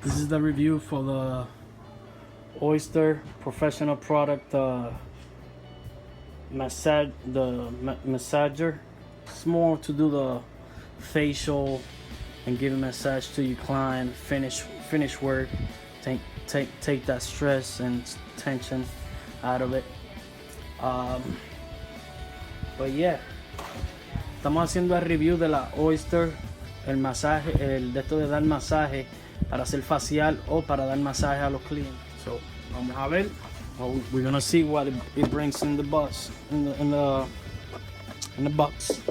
This is the review for the OSTER professional product massager. It's more to do the facial and give a massage to your client. Finish work. Take that stress and tension out of it. But yeah, estamos haciendo el review de la OSTER, el masaje, el de esto de dar masaje para hacer facial o para dar masaje a los clientes. So, vamos a ver. We're gonna see what it brings in the box, in the box.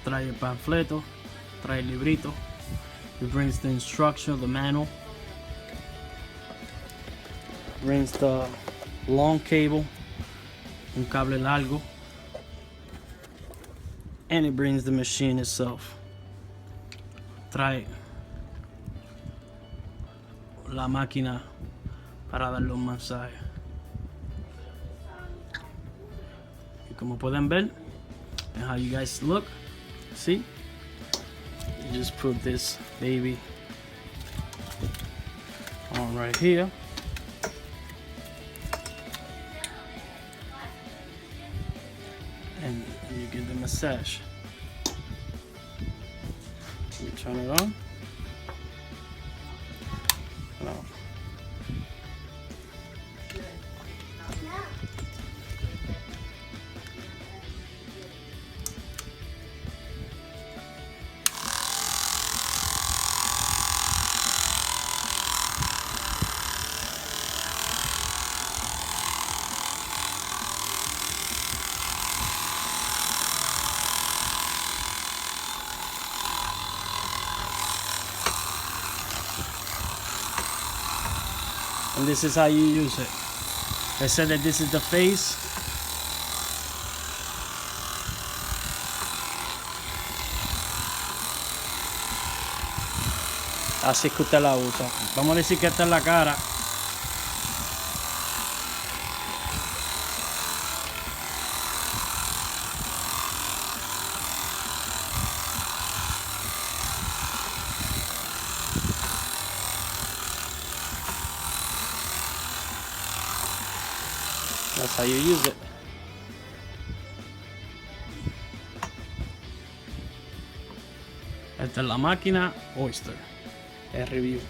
Trae el panfleto, trae el librito. It brings the instruction, the manual. Brings the long cable, un cable largo, and it brings the machine itself. Trae la máquina para darle un masaje. Y como pueden ver, and how you guys look, see? You just put this baby on right here. And you get the massage. You turn it on. No. And this is how you use it. They said that this is the face. Así que usted la usa. Vamos a decir que esta es la cara. That's how you use it. Esta es la máquina OSTER. El review.